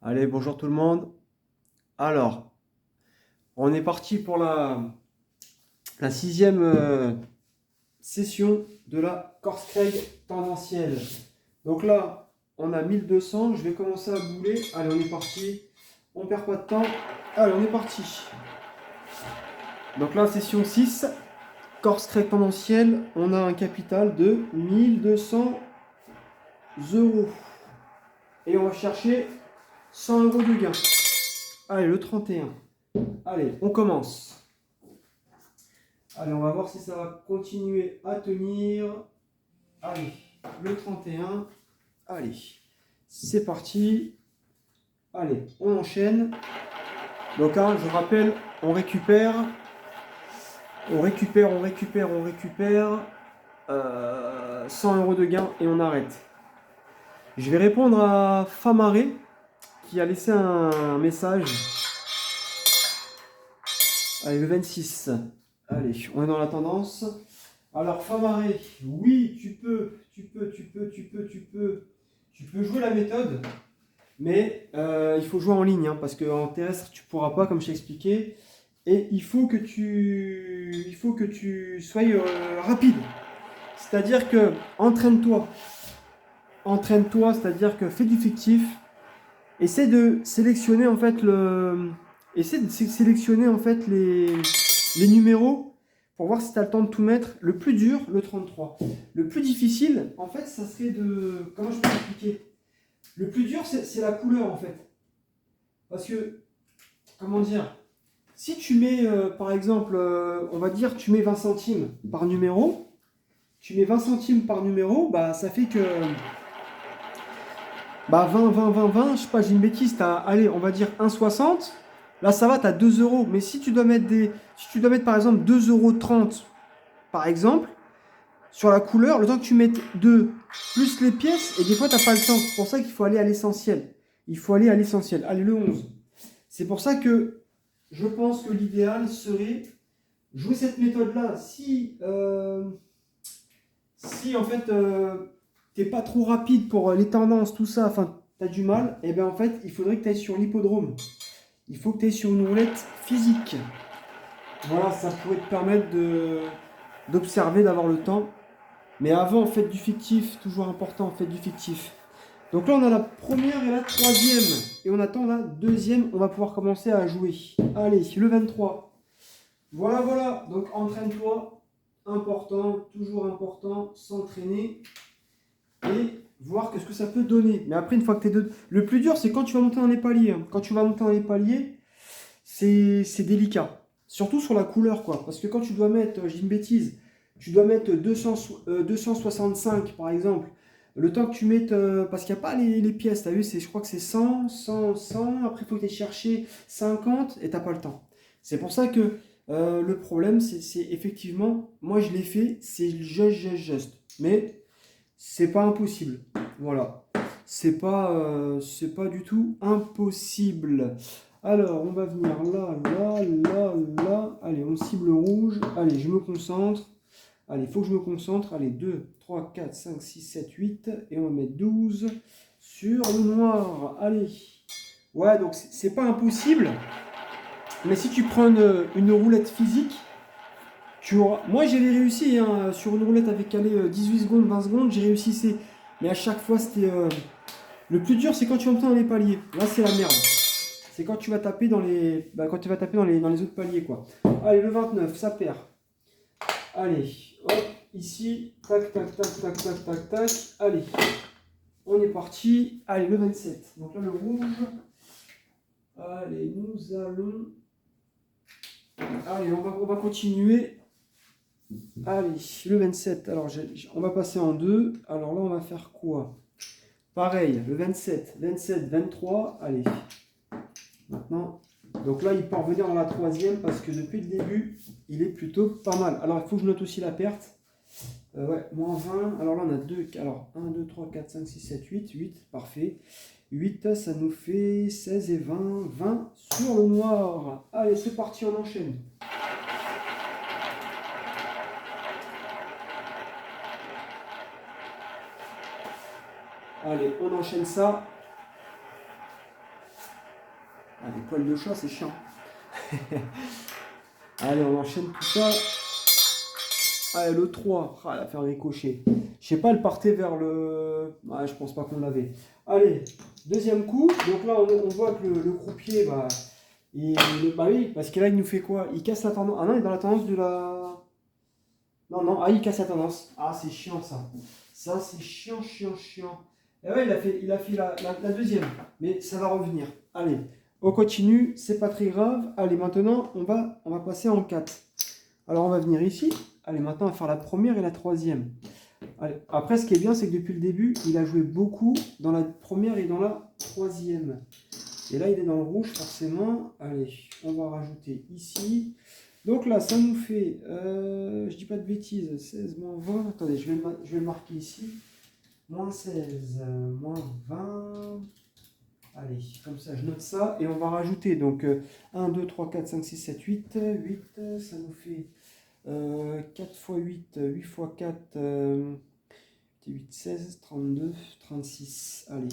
Allez, bonjour tout le monde. Alors, on est parti pour la sixième session de la Course-Craig tendancielle. Donc là, on a 1200. Je vais commencer à bouler. Allez, on est parti. On perd pas de temps. Allez, on est parti. Donc là, session 6, Course-Craig tendancielle. On a un capital de 1200 euros. Et on va chercher 100 euros de gain. Allez, le 31. Allez, on commence. Allez, on va voir si ça va continuer à tenir. Allez, le 31. Allez, c'est parti. Allez, on enchaîne. Donc, hein, je rappelle, on récupère. On récupère. 100 euros de gain et on arrête. Je vais répondre à Famaré qui a laissé un message. Allez, le 26. Allez, on est dans la tendance. Alors, Famaré, oui, tu peux jouer la méthode, mais il faut jouer en ligne, hein, parce qu'en terrestre, tu ne pourras pas, comme je t'ai expliqué, et il faut que tu sois rapide. C'est-à-dire que entraîne-toi, c'est-à-dire que fais du fictif, essaie de sélectionner en fait les numéros pour voir si tu as le temps de tout mettre. Le plus dur, le 33. Le plus difficile, en fait, ça serait de... Comment je peux expliquer? Le plus dur, c'est la couleur, en fait. Parce que, comment dire? Si tu mets, par exemple, on va dire, tu mets 20 centimes par numéro, bah, ça fait que... Bah 20, je sais pas, j'ai une bêtise, allez, on va dire 1,60. Là, ça va, tu as 2 euros. Mais si tu dois mettre par exemple 2,30 € par exemple, sur la couleur, le temps que tu mettes 2 plus les pièces, et des fois, tu n'as pas le temps. C'est pour ça qu'il faut aller à l'essentiel. Allez, le 11. C'est pour ça que je pense que l'idéal serait jouer cette méthode-là. Si en fait, t'es pas trop rapide pour les tendances, tout ça, enfin, tu as du mal, et bien en fait, il faudrait que tu ailles sur l'hippodrome. Il faut que tu ailles sur une roulette physique. Voilà, ça pourrait te permettre d'observer, d'avoir le temps. Mais avant, faites du fictif, toujours important, faites du fictif. Donc là, on a la première et la troisième. Et on attend la deuxième, on va pouvoir commencer à jouer. Allez, le 23. Voilà. Donc entraîne-toi. Important, toujours important, s'entraîner et voir ce que ça peut donner. Mais après, une fois que tu es dedans, le plus dur, c'est quand tu vas monter dans les paliers, hein. Quand tu vas monter dans les paliers, c'est délicat. Surtout sur la couleur, quoi. Parce que quand tu dois mettre, j'ai une bêtise, tu dois mettre 265 par exemple. Le temps que tu mettes, parce qu'il n'y a pas les pièces, tu as vu, je crois que c'est 100. Après, il faut que tu ailles chercher 50 et tu n'as pas le temps. C'est pour ça que le problème, c'est effectivement, moi je l'ai fait, c'est juste. Mais c'est pas impossible. Voilà. C'est pas du tout impossible. Alors, on va venir là. Allez, on cible rouge. Allez, je me concentre. Allez, il faut que je me concentre. Allez, 2, 3, 4, 5, 6, 7, 8. Et on va mettre 12 sur le noir. Allez. Ouais, donc c'est pas impossible. Mais si tu prends une roulette physique, moi, j'ai réussi, hein, sur une roulette avec 18 secondes, 20 secondes, j'ai réussi. Mais à chaque fois, c'était... Le plus dur, c'est quand tu vas monter dans les paliers. Là, c'est la merde. C'est quand tu vas taper quand tu vas taper dans les autres paliers, quoi. Allez, le 29, ça perd. Allez, hop, ici. Tac. Allez, on est parti. Allez, le 27. Donc là, le rouge. Allez, nous allons... Allez, on va continuer. Allez, le 27. Alors, on va passer en deux. Alors là, on va faire quoi? Pareil, le 27, 23. Allez. Maintenant, donc là, il peut revenir dans la troisième parce que depuis le début, il est plutôt pas mal. Alors, il faut que je note aussi la perte. Ouais, moins 20. Alors là, on a 2. Alors, 1, 2, 3, 4, 5, 6, 7, 8. 8, parfait. 8, ça nous fait 16 et 20. 20 sur le noir. Allez, c'est parti, on enchaîne. Allez, on enchaîne ça. Ah, les poils de chat, c'est chiant. Allez, on enchaîne tout ça. Allez, le 3. Ah, elle a fait un ricochet. Je sais pas, elle partait vers le... Ah, je pense pas qu'on l'avait. Allez, deuxième coup. Donc là, on voit que le croupier, bah, bah oui, parce que là, il nous fait quoi? Il casse la tendance. Ah non, il est dans la tendance de la... Non, non, ah, il casse la tendance. Ah, c'est chiant, ça. Ça, c'est chiant, chiant, chiant. Et ouais, il a fait la deuxième. Mais ça va revenir. Allez, on continue. C'est pas très grave. Allez, maintenant, on va passer en 4. Alors, on va venir ici. Allez, maintenant, on va faire la première et la troisième. Allez. Après, ce qui est bien, c'est que depuis le début, il a joué beaucoup dans la première et dans la troisième. Et là, il est dans le rouge, forcément. Allez, on va rajouter ici. Donc là, ça nous fait, je dis pas de bêtises, 16 moins 20. Attendez, je vais le marquer ici. Moins 16, moins 20. Allez, comme ça, je note ça. Et on va rajouter donc 1, 2, 3, 4, 5, 6, 7, 8. 8, ça nous fait 4 fois 8, 8 fois 4, 8, 16, 32, 36. Allez,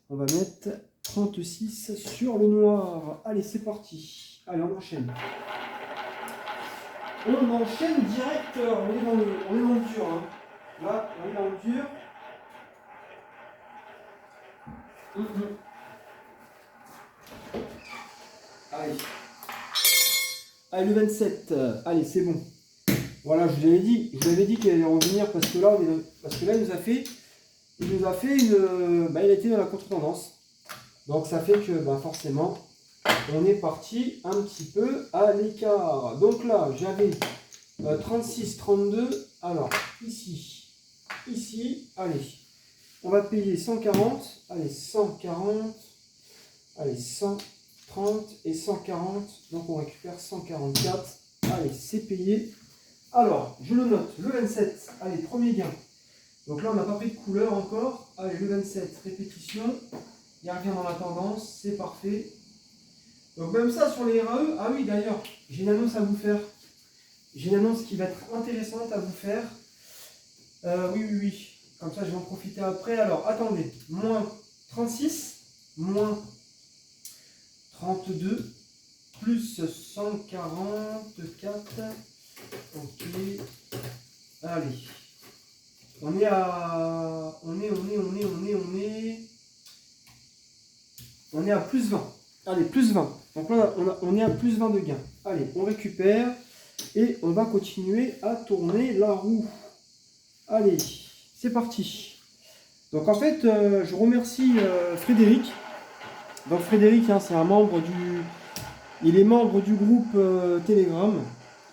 on va mettre 36 sur le noir. Allez, c'est parti. Allez, on enchaîne. On enchaîne direct. On est dans le dur. Hein. Là, on est dans le dur. Allez. Allez, le 27. Allez, c'est bon. Voilà, je vous avais dit qu'il allait revenir parce que là, il nous a fait une. Bah, il a été dans la contre-tendance. Donc ça fait que bah, forcément, on est parti un petit peu à l'écart. Donc là, j'avais 36, 32. Alors, ici, allez, on va payer 140. Allez, 140. Allez, 130 et 140. Donc on récupère 144. Allez, c'est payé. Alors, je le note, le 27. Allez, premier gain. Donc là, on n'a pas pris de couleur encore. Allez, le 27, répétition. Il n'y a rien dans la tendance, c'est parfait. Donc même ça sur les RAE, ah oui d'ailleurs, j'ai une annonce à vous faire. J'ai une annonce qui va être intéressante à vous faire. Oui. Comme ça, je vais en profiter après. Alors, attendez. Moins 36, moins 32, plus 144. Ok. Allez. On est à plus 20. Allez, plus 20. Donc là, on est à plus 20 de gain. Allez, on récupère et on va continuer à tourner la roue. Allez, c'est parti. Donc en fait, je remercie Frédéric. Donc Frédéric, hein, c'est un membre il est membre du groupe Telegram.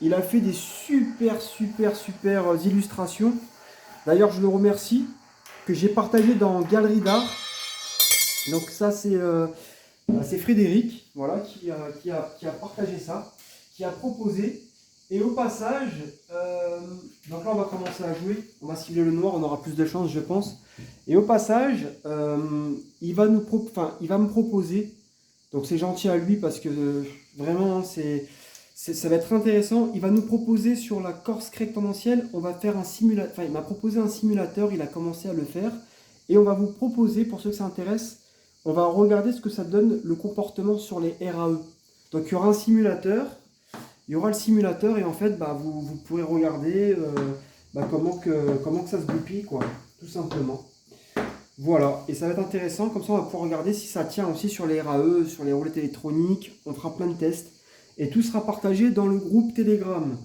Il a fait des super illustrations. D'ailleurs, je le remercie, que j'ai partagé dans Galerie d'Art. Donc ça, c'est Frédéric, voilà, qui a partagé ça, qui a proposé. Et au passage, donc là on va commencer à jouer, on va cibler le noir, on aura plus de chance je pense. Et au passage, il va me proposer, donc c'est gentil à lui parce que vraiment ça va être intéressant. Il va nous proposer sur la Corse Craig tendancielle, on va faire un simulateur, enfin il m'a proposé un simulateur, il a commencé à le faire. Et on va vous proposer, pour ceux que ça intéresse, on va regarder ce que ça donne le comportement sur les RAE. Donc il y aura un simulateur. Il y aura le simulateur et en fait, bah, vous pourrez regarder comment que ça se goupille, quoi, tout simplement. Voilà, et ça va être intéressant, comme ça on va pouvoir regarder si ça tient aussi sur les RAE, sur les roulettes électroniques, on fera plein de tests. Et tout sera partagé dans le groupe Telegram.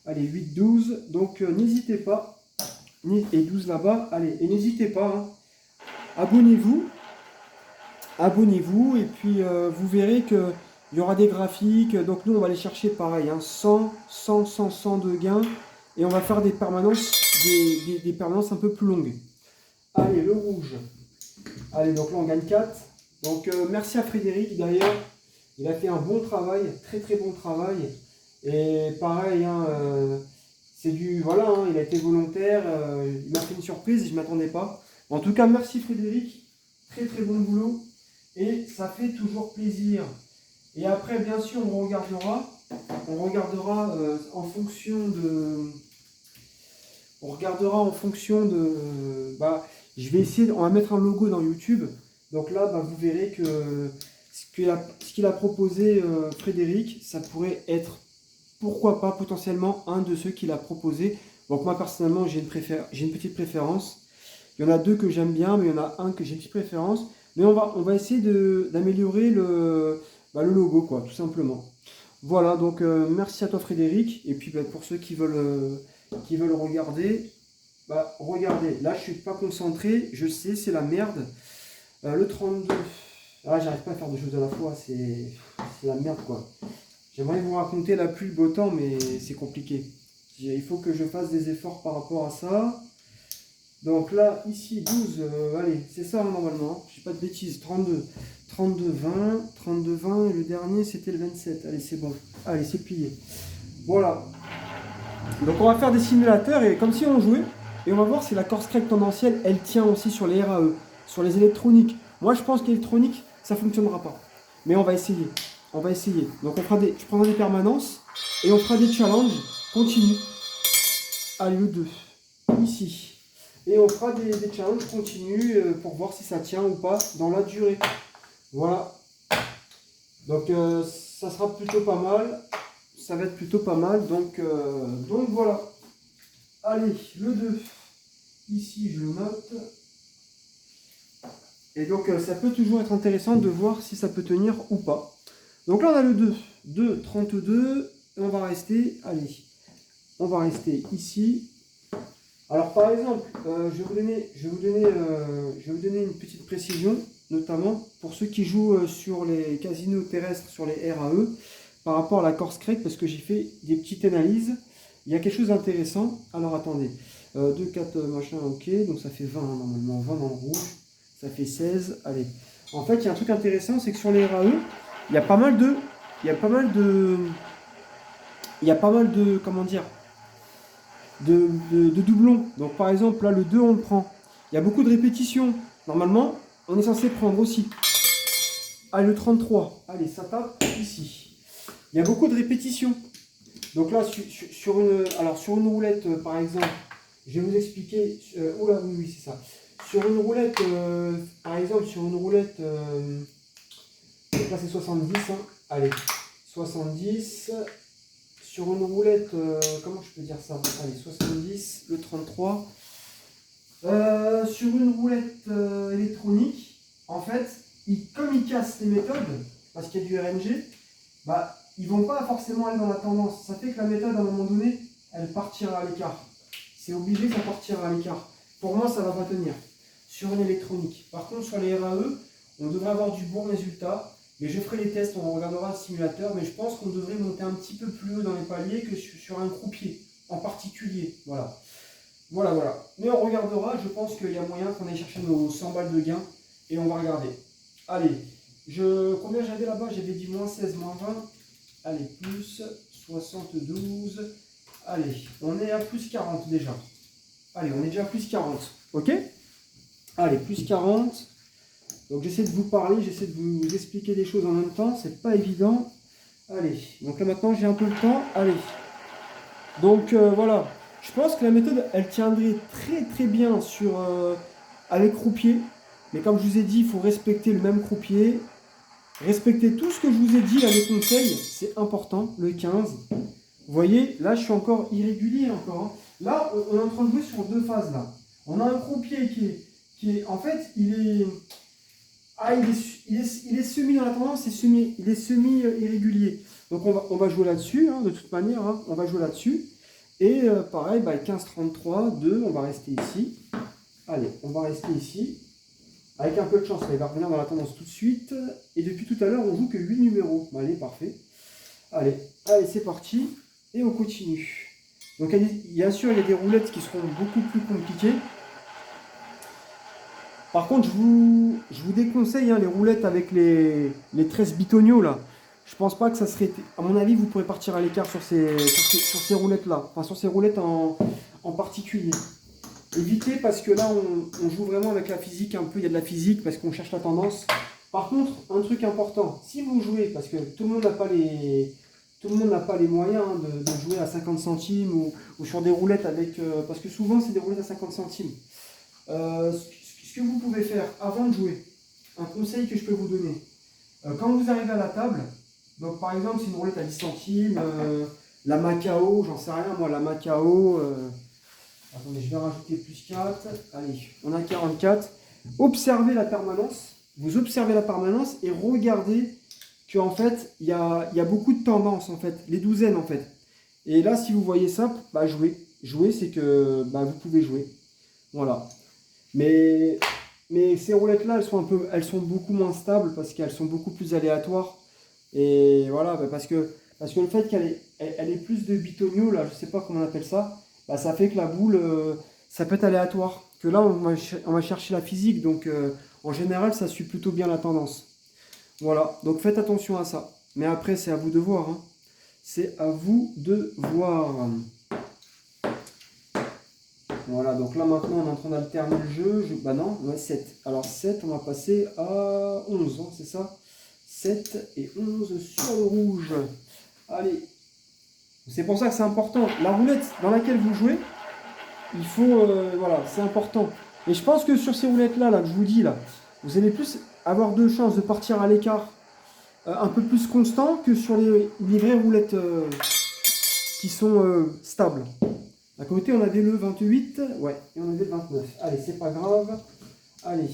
Allez, 8, 12, donc n'hésitez pas, et 12 là-bas, allez, et n'hésitez pas, hein, abonnez-vous, et puis vous verrez que il y aura des graphiques, donc nous on va aller chercher pareil, hein, 100 de gains, et on va faire des permanences, des permanences un peu plus longues. Allez, le rouge. Allez, donc là on gagne 4. Donc merci à Frédéric d'ailleurs, il a fait un bon travail, très bon travail. Et pareil, hein, voilà, hein, il a été volontaire, il m'a fait une surprise, je ne m'attendais pas. En tout cas, merci Frédéric, très bon boulot, et ça fait toujours plaisir. Et après, bien sûr, on regardera en fonction de, bah, je vais essayer, on va mettre un logo dans YouTube. Donc là, bah, vous verrez que ce qu'il a proposé Frédéric, ça pourrait être, pourquoi pas, potentiellement un de ceux qu'il a proposé. Donc moi personnellement, j'ai une petite préférence. Il y en a deux que j'aime bien, mais il y en a un que j'ai une petite préférence. Mais on va essayer d'améliorer le logo, quoi, tout simplement. Voilà, donc merci à toi Frédéric. Et puis pour ceux qui veulent regarder, regardez. Là, je suis pas concentré, je sais, c'est la merde. Le 32, ah, j'arrive pas à faire deux choses à la fois, c'est la merde, quoi. J'aimerais vous raconter la pluie, le beau temps, mais c'est compliqué. Il faut que je fasse des efforts par rapport à ça. Donc là, ici, 12, allez, c'est ça hein, normalement, je dis pas de bêtises, 32, 32, 20, 32, 20, et le dernier c'était le 27, allez c'est bon, allez c'est plié. Voilà, donc on va faire des simulateurs et comme si on jouait, et on va voir si la Corse Craig tendancielle, elle tient aussi sur les RAE, sur les électroniques. Moi je pense qu'électronique, ça fonctionnera pas, mais on va essayer, Donc je prendrai des permanences, et on fera des challenges continus. Allez, le 2, ici. Et on fera des challenges continus pour voir si ça tient ou pas dans la durée. Voilà. Donc ça sera plutôt pas mal. Ça va être plutôt pas mal. Donc voilà. Allez, le 2. Ici, je le note. Et donc ça peut toujours être intéressant de voir si ça peut tenir ou pas. Donc là, on a le 2. 2, 32. Et on va rester, allez, on va rester ici. Alors par exemple, je vais vous donner une petite précision, notamment pour ceux qui jouent sur les casinos terrestres, sur les RAE, par rapport à la Corse Craig, parce que j'ai fait des petites analyses. Il y a quelque chose d'intéressant. Alors attendez, 2, 4, machin, ok, donc ça fait 20 normalement, 20 dans le rouge, ça fait 16, allez. En fait, il y a un truc intéressant, c'est que sur les RAE, il y a pas mal de, comment dire, de doublons. Donc par exemple, là le 2 on le prend. Il y a beaucoup de répétitions. Normalement, on est censé prendre aussi. Allez, le 33. Allez, ça tape ici. Il y a beaucoup de répétitions. Donc là, sur une roulette, par exemple, je vais vous expliquer. Oula, oui, c'est ça. Sur une roulette, par exemple, sur une roulette, donc là c'est 70. Hein. Allez, 70. Sur une roulette, comment je peux dire ça? Allez, 70, le 33. Sur une roulette électronique, en fait, comme ils cassent les méthodes, parce qu'il y a du RNG, ils vont pas forcément aller dans la tendance. Ça fait que la méthode, à un moment donné, elle partira à l'écart. C'est obligé que ça partira à l'écart. Pour moi, ça ne va pas tenir sur une électronique. Par contre, sur les RAE, on devrait avoir du bon résultat. Mais je ferai les tests, on regardera le simulateur, mais je pense qu'on devrait monter un petit peu plus haut dans les paliers que sur un croupier, en particulier. Voilà. Voilà. Mais on regardera, je pense qu'il y a moyen qu'on aille chercher nos 100 balles de gain, et on va regarder. Allez, combien j'avais là-bas? J'avais dit moins 16, moins 20. Allez, plus 72. Allez, on est à plus 40 déjà. Allez, on est déjà à plus 40. Ok? Allez, plus 40. Donc j'essaie de vous parler, j'essaie de vous expliquer des choses en même temps, c'est pas évident. Allez, donc là maintenant j'ai un peu le temps, allez. Donc voilà, je pense que la méthode elle tiendrait très bien avec croupier. Mais comme je vous ai dit, il faut respecter le même croupier. Respecter tout ce que je vous ai dit là, les conseils, c'est important, le 15. Vous voyez, là je suis encore irrégulier encore. Hein. Là, on est en train de jouer sur deux phases là. On a un croupier qui est en fait, il est semi dans la tendance, il est semi irrégulier. Donc on va jouer là-dessus, hein, de toute manière, hein, on va jouer là-dessus. Et pareil, 15-33, 2, on va rester ici. Allez, on va rester ici. Avec un peu de chance, il va revenir dans la tendance tout de suite. Et depuis tout à l'heure, on joue que 8 numéros. Allez, parfait. Allez, c'est parti. Et on continue. Donc bien sûr, il y a des roulettes qui seront beaucoup plus compliquées. Par contre, je vous déconseille les roulettes avec les 13 bitonio là. Je pense pas que ça serait... À mon avis, vous pourrez partir à l'écart sur ces roulettes-là. Enfin, sur ces roulettes en particulier. Évitez parce que là, on joue vraiment avec la physique un peu. Il y a de la physique parce qu'on cherche la tendance. Par contre, un truc important. Si vous jouez, parce que tout le monde n'a pas les moyens de jouer à 50 centimes ou sur des roulettes avec... parce que souvent, c'est des roulettes à 50 centimes. Ce que vous pouvez faire avant de jouer, un conseil que je peux vous donner, Quand vous arrivez à la table, donc par exemple, c'est une roulette à 10 centimes, la Macao, j'en sais rien, moi, la Macao, attendez, je vais rajouter plus 4, allez, on a 44. Observez la permanence, vous observez la permanence et regardez qu'en fait, il y a beaucoup de tendances, en fait, les douzaines, en fait. Et là, si vous voyez ça, bah, jouez. Jouer, c'est que bah, vous pouvez jouer. Voilà. Mais, mais ces roulettes-là, elles sont beaucoup moins stables parce qu'elles sont beaucoup plus aléatoires. Et voilà, bah, parce que le fait elle ait plus de bitonio, là, je sais pas comment on appelle ça, bah, ça fait que la boule, ça peut être aléatoire. Que là, on va chercher la physique, donc en général, ça suit plutôt bien la tendance. Voilà, donc faites attention à ça. Mais après, c'est à vous de voir, hein. C'est à vous de voir. Voilà, donc là maintenant on est en train d'alterner le jeu. Bah non, ouais, 7. Alors 7, on va passer à 11, hein, c'est ça? 7 et 11 sur le rouge. Allez. C'est pour ça que c'est important. La roulette dans laquelle vous jouez, il faut... voilà, c'est important. Et je pense que sur ces roulettes-là, là, que je vous dis, là, vous allez plus avoir de chances de partir à l'écart un peu plus constant que sur les vraies roulettes qui sont stables. À côté, on avait le 28, ouais, et on avait le 29. Allez, c'est pas grave. Allez.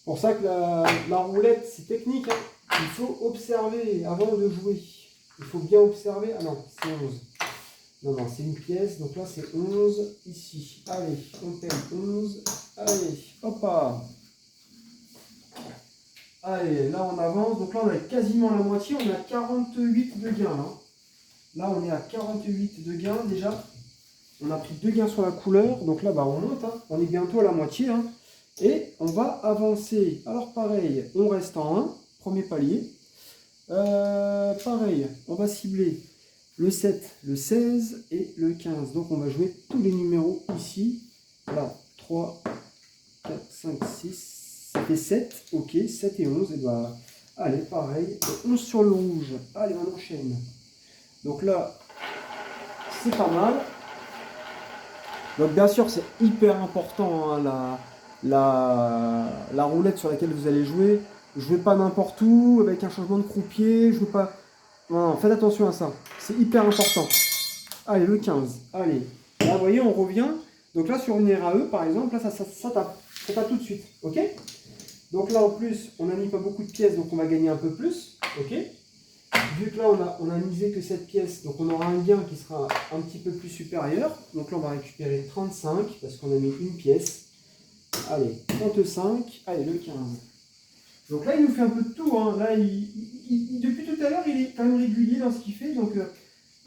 Pour ça que la roulette, c'est technique, hein. Il faut observer avant de jouer. Il faut bien observer. Ah non, c'est 11. Non, non, c'est une pièce. Donc là, c'est 11 ici. Allez, on paye 11. Allez, hop là. Allez, là, on avance. Donc là, on a quasiment la moitié. On a 48 de gains. Hein. Là, on est à 48 de gains déjà. On a pris 2 gains sur la couleur. Donc là, bah, on monte. Hein. On est bientôt à la moitié. Hein. Et on va avancer. Alors pareil, on reste en 1. Premier palier. Pareil, on va cibler le 7, le 16 et le 15. Donc on va jouer tous les numéros ici. Là, 3, 4, 5, 6. Ça fait 7. Ok, 7 et 11. Et bah, allez, pareil. 11 sur le rouge. Allez, on enchaîne. Donc là, c'est pas mal. Donc bien sûr, c'est hyper important, hein, la roulette sur laquelle vous allez jouer. Jouez pas n'importe où, avec un changement de croupier. Jouez pas... Non, non, faites attention à ça. C'est hyper important. Allez, le 15. Allez. Là, vous voyez, on revient. Donc là, sur une RAE, par exemple, là, ça tape. Ça tape tout de suite. OK? Donc là, en plus, on n'a mis pas beaucoup de pièces, donc on va gagner un peu plus. OK? Vu que là, on a misé que cette pièce, donc on aura un gain qui sera un petit peu plus supérieur. Donc là, on va récupérer 35 parce qu'on a mis une pièce. Allez, 35. Allez, le 15. Donc là, il nous fait un peu de tout. Hein. Là, depuis tout à l'heure, il est quand même régulier dans ce qu'il fait. Donc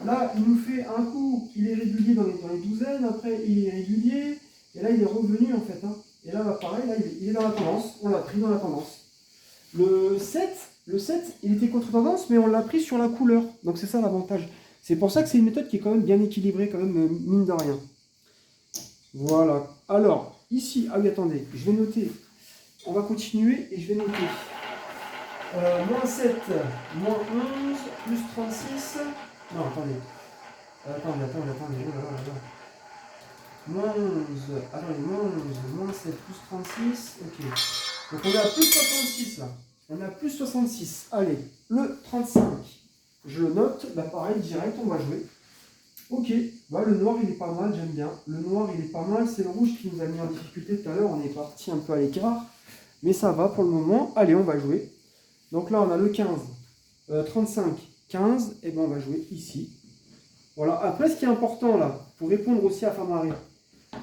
là, il nous fait un coup, il est régulier dans les douzaines. Après, il est régulier. Et là, il est revenu en fait. Hein. Et là, bah, pareil, là, il est dans la tendance. On l'a pris dans la tendance. Le 7, il était contre-tendance, mais on l'a pris sur la couleur. Donc c'est ça l'avantage. C'est pour ça que c'est une méthode qui est quand même bien équilibrée, quand même, mine de rien. Voilà. Alors, ici, ah oui, attendez, je vais noter. On va continuer et je vais noter. Moins 7, moins 11, plus 36. Non, attendez. Attendez. Oh là là là là. Moins 11, attendez, moins 11, moins 7, plus 36. Ok. Donc on est à plus 66 là. On est à plus 66. Allez, le 35. Je le note. Bah pareil, direct, on va jouer. Ok. Bah, le noir, il est pas mal, j'aime bien. Le noir, il est pas mal. C'est le rouge qui nous a mis en difficulté tout à l'heure. On est parti un peu à l'écart. Mais ça va pour le moment. Allez, on va jouer. Donc là, on a le 15, 35, 15. Et ben on va jouer ici. Voilà. Après, ce qui est important là, pour répondre aussi à Famari,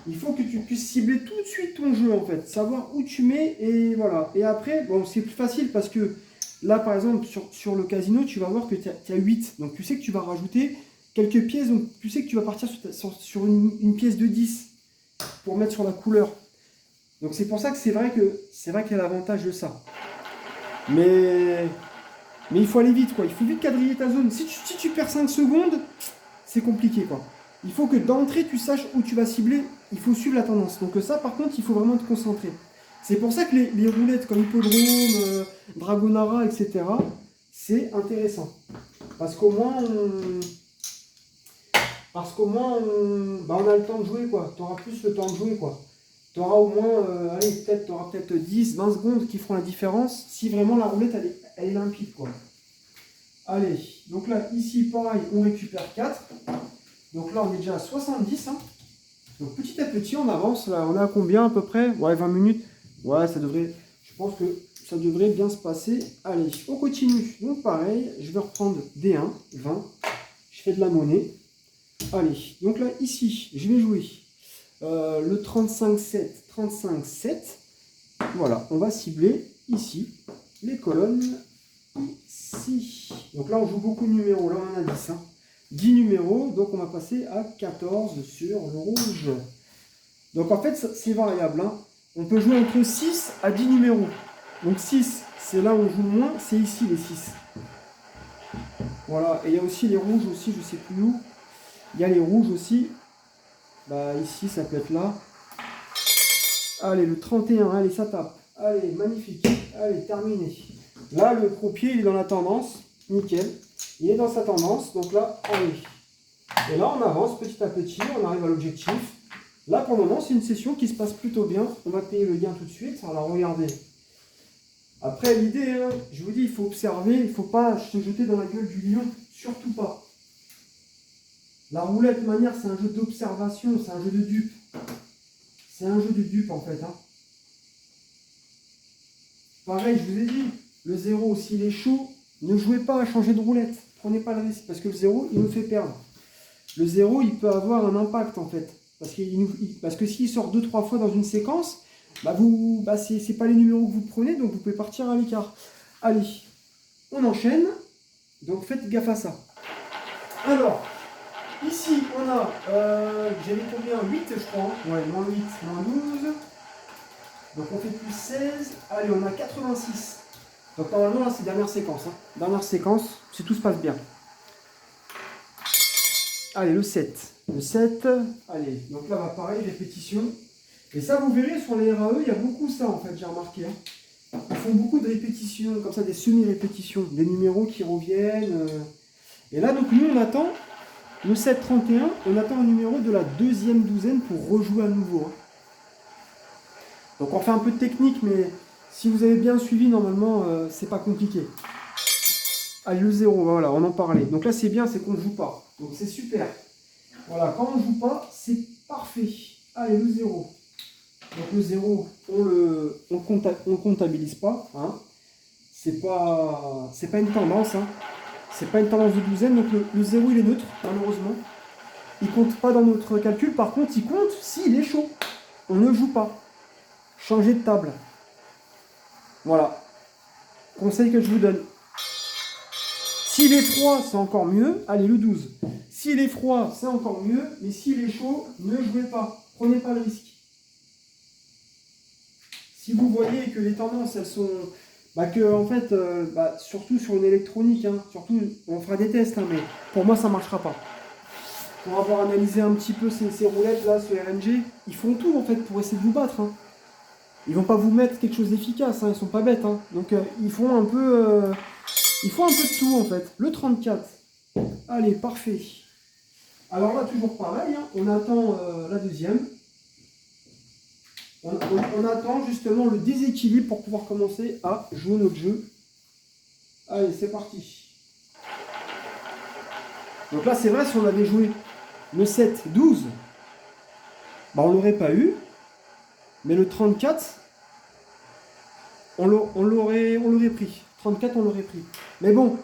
il faut que tu puisses cibler tout de suite ton jeu en fait, savoir où tu mets et voilà. Et après, bon, c'est plus facile parce que là par exemple sur le casino, tu vas voir que tu as 8. Donc tu sais que tu vas rajouter quelques pièces, donc tu sais que tu vas partir sur une pièce de 10 pour mettre sur la couleur. Donc c'est pour ça que c'est vrai qu'il y a l'avantage de ça. Mais il faut aller vite quoi, il faut vite quadriller ta zone. Si tu perds 5 secondes, c'est compliqué quoi. Il faut que d'entrée tu saches où tu vas cibler, il faut suivre la tendance. Donc ça par contre il faut vraiment te concentrer. C'est pour ça que les roulettes comme Hippodrome, Dragonara, etc. c'est intéressant. Parce qu'au moins on a le temps de jouer quoi. Tu auras plus le temps de jouer quoi. tu auras au moins, allez, peut-être, tu auras peut-être 10, 20 secondes qui feront la différence si vraiment la roulette, elle est limpide, quoi. Allez, donc là, ici, pareil, on récupère 4. Donc là, on est déjà à 70. Hein. Donc petit à petit, on avance. Là, on est à combien à peu près? Ouais, 20 minutes. Ouais, ça devrait, je pense que ça devrait bien se passer. Allez, on continue. Donc pareil, je vais reprendre D1, 20. Je fais de la monnaie. Allez, donc là, ici, je vais jouer le 35-7, 35-7. Voilà, on va cibler ici les colonnes. Ici. Donc là, on joue beaucoup de numéros. Là, on en a 10. Hein. 10 numéros, donc on va passer à 14 sur le rouge. Donc en fait, c'est variable. Hein. On peut jouer entre 6 à 10 numéros. Donc 6, c'est là où on joue moins, c'est ici les 6. Voilà, et il y a aussi les rouges aussi, je ne sais plus où. Il y a les rouges aussi. Bah ici, ça peut être là. Allez, le 31, allez, ça tape. Allez, magnifique. Allez, terminé. Là, le croupier, il est dans la tendance. Nickel. Il est dans sa tendance. Donc là, allez. Et là, on avance petit à petit. On arrive à l'objectif. Là, pour le moment, c'est une session qui se passe plutôt bien. On va payer le gain tout de suite. Alors, regardez. Après, l'idée, hein, je vous dis, il faut observer. Il ne faut pas se jeter dans la gueule du lion. Surtout pas. La roulette manière, c'est un jeu d'observation. C'est un jeu de dupe. C'est un jeu de dupe, en fait. Hein. Pareil, je vous ai dit. Le 0, s'il est chaud, ne jouez pas à changer de roulette. Prenez pas le risque. Parce que le 0, il nous fait perdre. Le 0, il peut avoir un impact, en fait. Parce que s'il sort 2-3 fois dans une séquence, c'est pas les numéros que vous prenez, donc vous pouvez partir à l'écart. Allez, on enchaîne. Donc faites gaffe à ça. Alors, ici, on a, j'avais combien? 8, je crois. Hein. Ouais, moins 8, moins 12. Donc on fait plus 16. Allez, on a 86. Donc normalement, là, c'est dernière séquence. Hein. Dernière séquence, si tout se passe bien. Allez, le 7. Le 7. Allez, donc là, pareil, répétition. Et ça, vous verrez, sur les RAE, il y a beaucoup ça, en fait, j'ai remarqué. Hein. Ils font beaucoup de répétitions, comme ça, des semi-répétitions. Des numéros qui reviennent. Et là, donc, nous, on attend le 7-31. On attend un numéro de la deuxième douzaine pour rejouer à nouveau. Hein. Donc, on fait un peu de technique, mais si vous avez bien suivi, normalement, c'est pas compliqué. Allez, le 0, voilà, on en parlait. Donc là, c'est bien, c'est qu'on ne joue pas. Donc c'est super. Voilà, quand on ne joue pas, c'est parfait. Allez, le 0. Donc le 0, on le comptabilise pas. Hein. C'est pas une tendance. Hein. C'est pas une tendance de douzaine. Donc le 0, il est neutre, malheureusement. Il compte pas dans notre calcul. Par contre, il compte s'il est chaud. On ne joue pas. Changer de table. Voilà. Conseil que je vous donne. S'il est froid, c'est encore mieux. Allez, le 12. S'il est froid, c'est encore mieux. Mais s'il est chaud, ne jouez pas. Prenez pas le risque. Si vous voyez que les tendances, elles sont... en fait, surtout sur une électronique, hein, surtout, on fera des tests, hein, mais pour moi, ça ne marchera pas. Pour avoir analysé un petit peu ces roulettes-là, ce RNG, ils font tout, en fait, pour essayer de vous battre. Hein. Ils vont pas vous mettre quelque chose d'efficace, hein, ils sont pas bêtes. Hein. Donc, ils font un peu... Il faut un peu de tout en fait. Le 34. Allez, parfait. Alors là, toujours pareil. Hein. On attend la deuxième. On attend justement le déséquilibre pour pouvoir commencer à jouer notre jeu. Allez, c'est parti. Donc là, c'est vrai, si on avait joué le 7, 12, on ne l'aurait pas eu. Mais le 34, on l'aurait pris. 34, on l'aurait pris. Mais bon,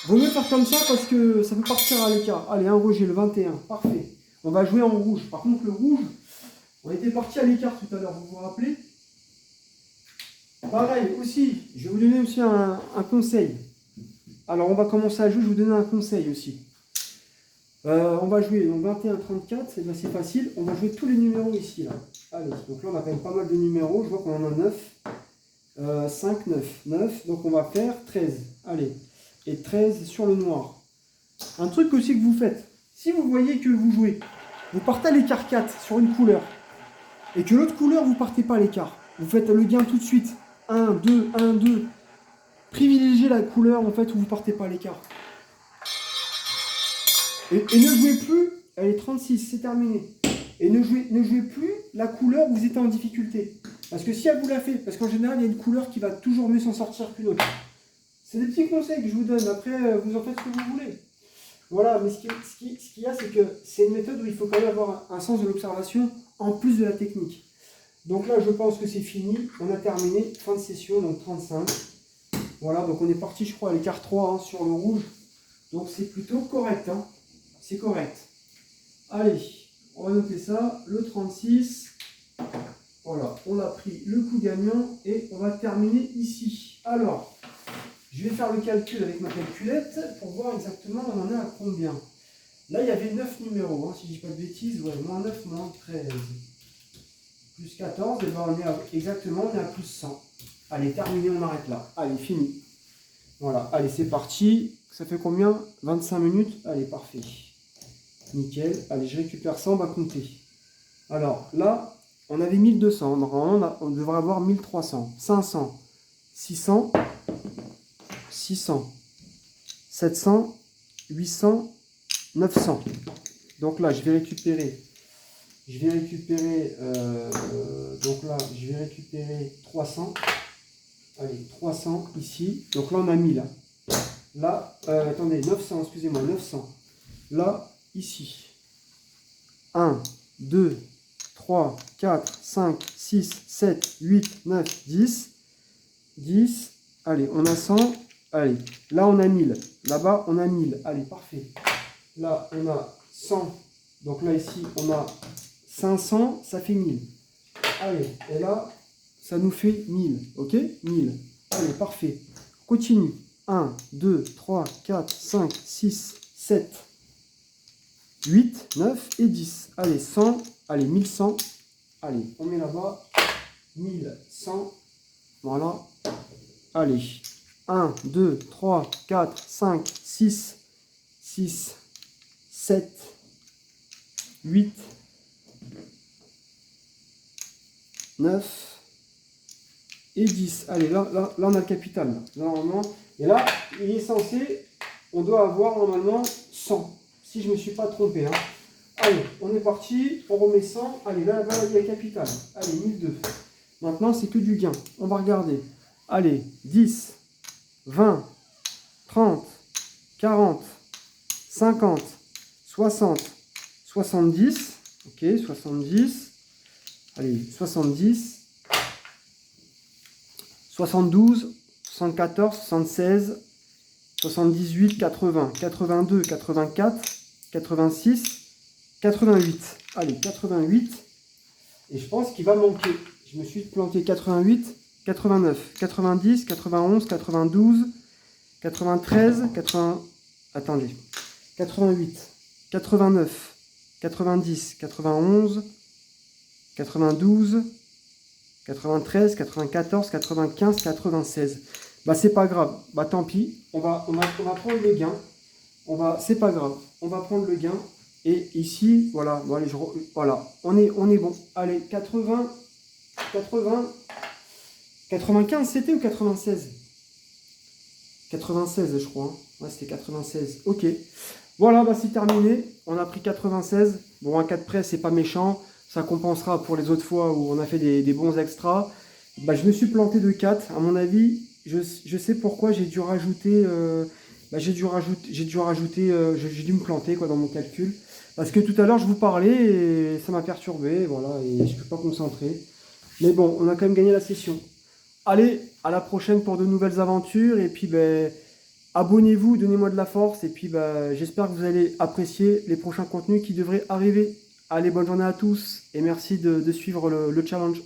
vaut mieux faire comme ça parce que ça peut partir à l'écart. Allez, un rejet, le 21. Parfait. On va jouer en rouge. Par contre, le rouge, on était parti à l'écart tout à l'heure, vous vous rappelez? Pareil, aussi, je vais vous donner aussi un conseil. Alors, on va commencer à jouer, je vais vous donner un conseil aussi. On va jouer donc 21, 34, c'est facile. On va jouer tous les numéros ici. Là. Allez, donc là, on a quand même pas mal de numéros. Je vois qu'on en a 9. 5, 9. 9, donc on va faire 13. Allez, et 13 sur le noir. Un truc aussi que vous faites, si vous voyez que vous jouez, vous partez à l'écart 4 sur une couleur, et que l'autre couleur, vous partez pas à l'écart. Vous faites le gain tout de suite. 1, 2, 1, 2. Privilégiez la couleur en fait où vous partez pas à l'écart. Et ne jouez plus, elle est 36, c'est terminé. Et ne jouez plus la couleur où vous êtes en difficulté. Parce que si elle vous la fait, parce qu'en général, il y a une couleur qui va toujours mieux s'en sortir qu'une autre. C'est des petits conseils que je vous donne. Après, vous en faites ce que vous voulez. Voilà, mais ce qu'il y a, c'est que c'est une méthode où il faut quand même avoir un sens de l'observation en plus de la technique. Donc là, je pense que c'est fini. On a terminé. Fin de session, donc 35. Voilà, donc on est parti, je crois, à l'écart 3 hein, sur le rouge. Donc c'est plutôt correct. Hein. C'est correct. Allez, on va noter ça. Le 36. Voilà, on a pris le coup gagnant et on va terminer ici. Alors, je vais faire le calcul avec ma calculette pour voir exactement on en est à combien. Là, il y avait 9 numéros, hein, si je ne dis pas de bêtises. Ouais, moins 9, moins 13. Plus 14, et ben on est exactement, on est à plus 100. Allez, terminé, on arrête là. Allez, fini. Voilà, allez, c'est parti. Ça fait combien? 25 minutes. Allez, parfait. Nickel. Allez, je récupère ça, on va compter. Alors, là, on avait 1200. Normalement, on devrait avoir 1300, 500, 600, 600, 700, 800, 900. Donc là, je vais récupérer, donc là, je vais récupérer 300. Allez, 300 ici. Donc là, on a 1000. Là, attendez, 900, excusez-moi, 900. Là, ici. 1, 2, 3, 4, 5, 6, 7, 8, 9, 10. 10. Allez, on a 100. Allez, là, on a 1000. Là-bas, on a 1000. Allez, parfait. Là, on a 100. Donc là, ici, on a 500. Ça fait 1000. Allez, et là, ça nous fait 1000. Ok? 1000. Allez, parfait. Continue. 1, 2, 3, 4, 5, 6, 7, 8, 9 et 10. Allez, 100. Allez, 1100. Allez, on met là-bas. 1100. Voilà. Allez. 1, 2, 3, 4, 5, 6, 6, 7, 8, 9 et 10. Allez, là on a le capital. Là, normalement. Et là, il est censé, on doit avoir normalement 100. Si je ne me suis pas trompé. Hein. Allez, on est parti. On remet 100. Allez, là, il y a le capital. Allez, 1002. Maintenant, c'est que du gain. On va regarder. Allez, 10, 20, 30, 40, 50, 60, 70. Ok, 70. Allez, 70. 72, 74, 76, 78, 80, 82, 84, 86, 88. Allez, 88. Et je pense qu'il va manquer. Je me suis planté 88, 89, 90, 91, 92, 93, 80... Attendez. 88, 89, 90, 91, 92... 93, 94, 95, 96. Bah c'est pas grave. Bah tant pis. On va prendre le gain. C'est pas grave. On va prendre le gain. Et ici, voilà. Bon, allez, voilà. On est bon. Allez, 80, 95 c'était ou 96? 96 je crois. Hein. Ouais, c'était 96. Ok. Voilà, bah c'est terminé. On a pris 96. Bon, un 4 près, c'est pas méchant. Ça compensera pour les autres fois où on a fait des bons extras. Bah, je me suis planté de 4. À mon avis, je sais pourquoi j'ai dû rajouter. J'ai dû me planter quoi, dans mon calcul. Parce que tout à l'heure, je vous parlais et ça m'a perturbé. Voilà, et je ne peux pas concentrer. Mais bon, on a quand même gagné la session. Allez, à la prochaine pour de nouvelles aventures. Et puis, abonnez-vous, donnez-moi de la force. Et puis, j'espère que vous allez apprécier les prochains contenus qui devraient arriver. Allez, bonne journée à tous et merci de suivre le challenge.